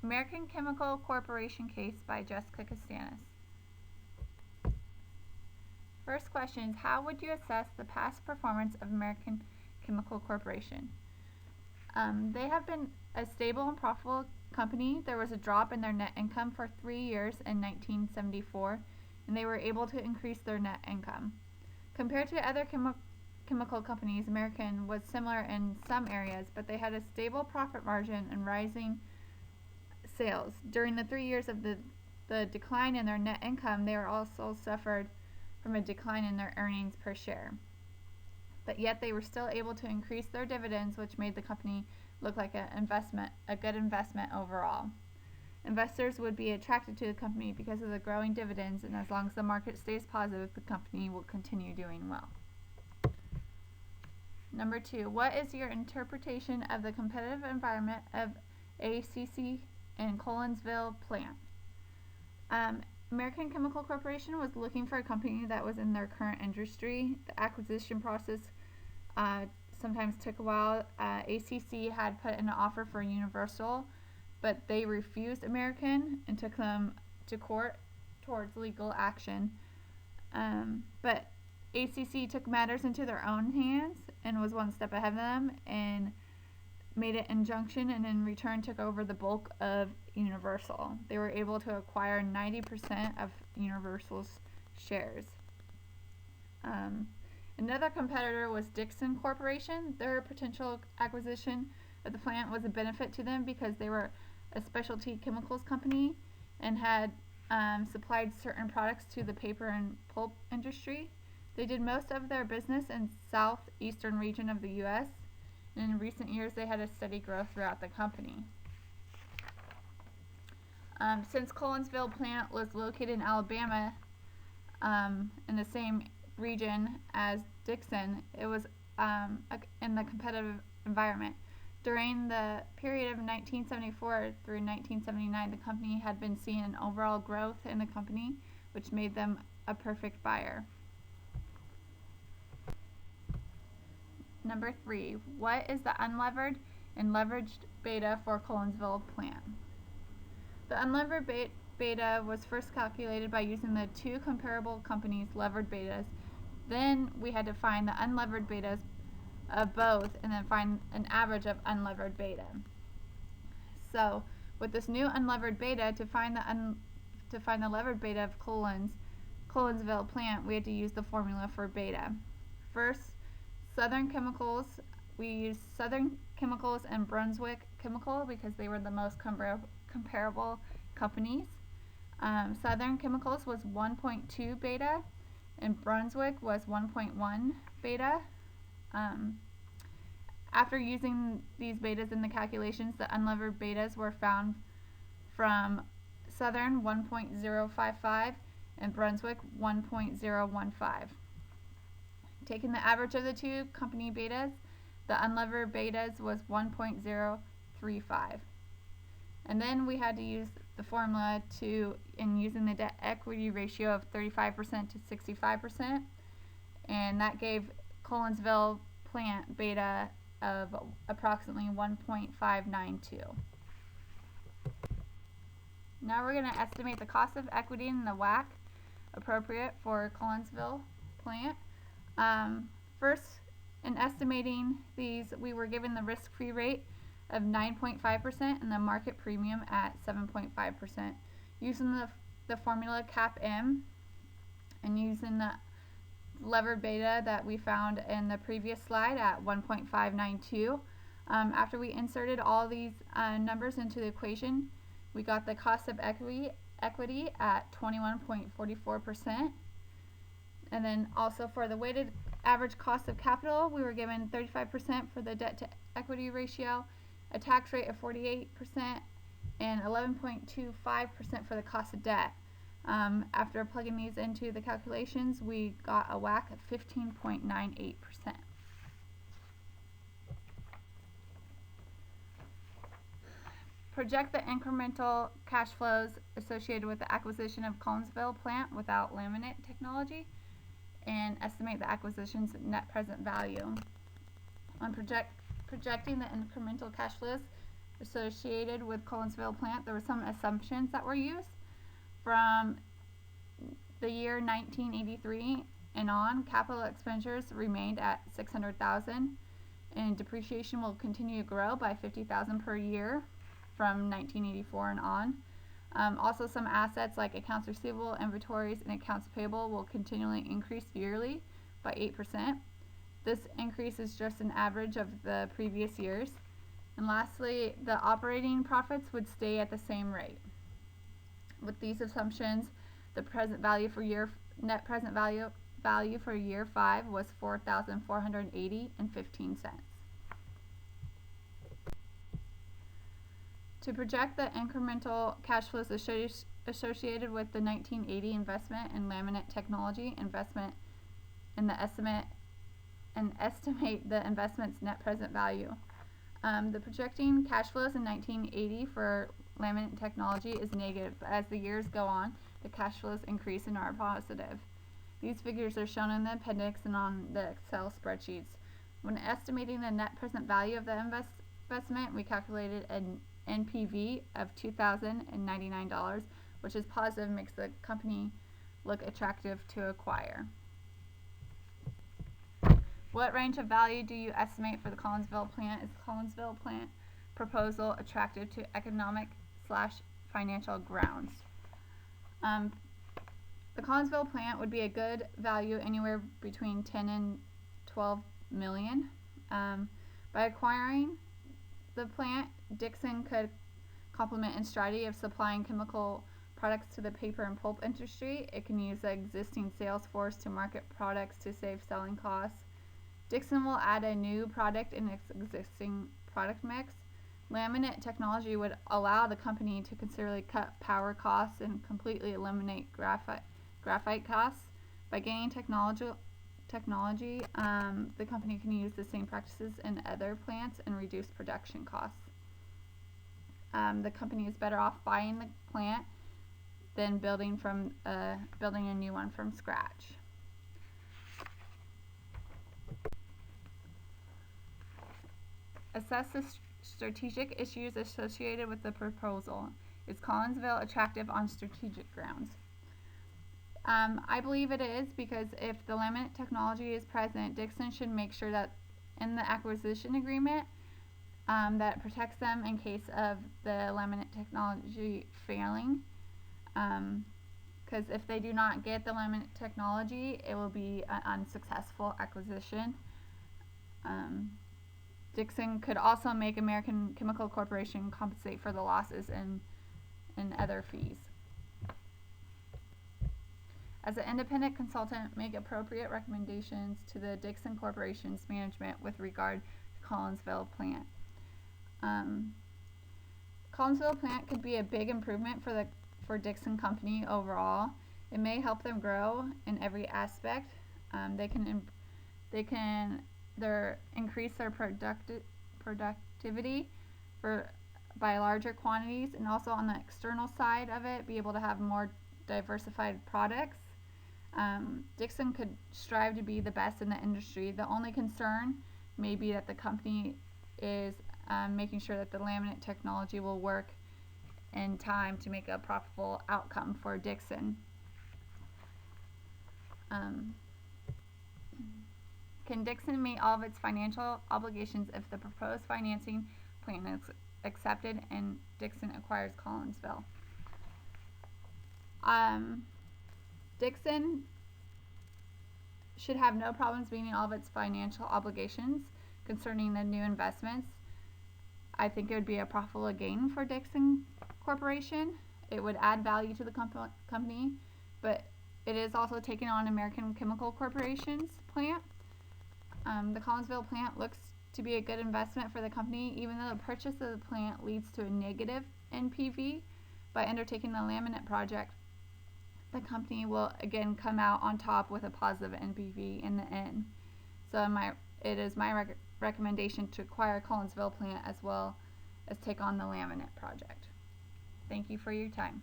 American Chemical Corporation case by Jessica Castanis. First question is, how would you assess the past performance of American Chemical Corporation? They have been a stable and profitable company. There was a drop in their net income for 3 years in 1974, and they were able to increase their net income. Compared to other chemical companies, American was similar in some areas, but they had a stable profit margin and rising sales. During the 3 years of the decline in their net income, they also suffered from a decline in their earnings per share. But yet they were still able to increase their dividends, which made the company look like a good investment overall. Investors would be attracted to the company because of the growing dividends, and as long as the market stays positive, the company will continue doing well. Number 2, what is your interpretation of the competitive environment of ACC and Collinsville plant? American Chemical Corporation was looking for a company that was in their current industry. The acquisition process sometimes took a while. ACC had put in an offer for Universal, but they refused American and took them to court towards legal action. But ACC took matters into their own hands and was one step ahead of them and made an injunction, and in return took over the bulk of Universal. They were able to acquire 90% of Universal's shares. Another competitor was Dixon Corporation. Their potential acquisition of the plant was a benefit to them because they were a specialty chemicals company and had supplied certain products to the paper and pulp industry. They did most of their business in southeastern region of the U.S., and in recent years they had a steady growth throughout the company. Since Collinsville plant was located in Alabama, in the same region as Dixon, it was in the competitive environment. During the period of 1974 through 1979, the company had been seeing an overall growth in the company, which made them a perfect buyer. Number 3, what is the unlevered and leveraged beta for Collinsville plant? The unlevered beta was first calculated by using the two comparable companies' levered betas. Then we had to find the unlevered betas of both and then find an average of unlevered beta. So with this new unlevered beta, to find the levered beta of Collinsville plant, we had to use the formula for beta. First, Southern Chemicals. We used Southern Chemicals and Brunswick Chemical because they were the most comparable companies. Southern Chemicals was 1.2 beta and Brunswick was 1.1 beta. After using these betas in the calculations, the unlevered betas were found from Southern 1.055 and Brunswick 1.015. Taking the average of the two company betas, the unlevered betas was 1.035. And then we had to use the formula in using the debt equity ratio of 35% to 65%, and that gave Collinsville plant beta of approximately 1.592. Now we're going to estimate the cost of equity and the WACC appropriate for Collinsville plant. First, in estimating these, we were given the risk-free rate of 9.5% and the market premium at 7.5%. Using the formula CAPM and using the levered beta that we found in the previous slide at 1.592, after we inserted all these numbers into the equation, we got the cost of equity at 21.44%. And then also for the weighted average cost of capital, we were given 35% for the debt to equity ratio, a tax rate of 48%, and 11.25% for the cost of debt. After plugging these into the calculations, we got a WACC of 15.98%. Project the incremental cash flows associated with the acquisition of Collinsville plant without laminate technology, and estimate the acquisition's net present value. On projecting the incremental cash flows, associated with Collinsville plant, there were some assumptions that were used. From the year 1983 and on, capital expenditures remained at $600,000, and depreciation will continue to grow by $50,000 per year from 1984 and on. Also, some assets like accounts receivable, inventories, and accounts payable will continually increase yearly by 8%. This increase is just an average of the previous years. And lastly, the operating profits would stay at the same rate. With these assumptions, the present value for net present value for year 5 was $4,480.15. To project the incremental cash flows associated with the 1980 investment in laminate technology investment and estimate the investment's net present value. The projecting cash flows in 1980 for laminate technology is negative, but as the years go on, the cash flows increase and are positive. These figures are shown in the appendix and on the Excel spreadsheets. When estimating the net present value of the investment, we calculated an NPV of $2,099, which is positive, makes the company look attractive to acquire. What range of value do you estimate for the Collinsville plant? Is Collinsville plant proposal attractive to economic/financial grounds? The Collinsville plant would be a good value anywhere between 10 and 12 million. By acquiring the plant, Dixon could complement its strategy of supplying chemical products to the paper and pulp industry. It can use the existing sales force to market products to save selling costs. Dixon will add a new product in its existing product mix. Laminate technology would allow the company to considerably cut power costs and completely eliminate graphite costs. By gaining technology, the company can use the same practices in other plants and reduce production costs. The company is better off buying the plant than building a new one from scratch. Assess the strategic issues associated with the proposal. Is Collinsville attractive on strategic grounds? I believe it is, because if the laminate technology is present, Dixon should make sure that in the acquisition agreement that protects them in case of the laminate technology failing. Because if they do not get the laminate technology, it will be an unsuccessful acquisition. Dixon could also make American Chemical Corporation compensate for the losses and other fees. As an independent consultant, make appropriate recommendations to the Dixon Corporation's management with regard to Collinsville plant. Collinsville plant could be a big improvement for Dixon Company overall. It may help them grow in every aspect. They can increase their productivity by larger quantities, and also on the external side of it, be able to have more diversified products. Dixon could strive to be the best in the industry. The only concern may be that the company is making sure that the laminate technology will work in time to make a profitable outcome for Dixon. Can Dixon meet all of its financial obligations if the proposed financing plan is accepted and Dixon acquires Collinsville? Dixon should have no problems meeting all of its financial obligations concerning the new investments. I think it would be a profitable gain for Dixon Corporation. It would add value to the company, but it is also taking on American Chemical Corporation's plant. The Collinsville plant looks to be a good investment for the company, even though the purchase of the plant leads to a negative NPV. By undertaking the laminate project, the company will again come out on top with a positive NPV in the end. So it is my recommendation to acquire Collinsville plant as well as take on the laminate project. Thank you for your time.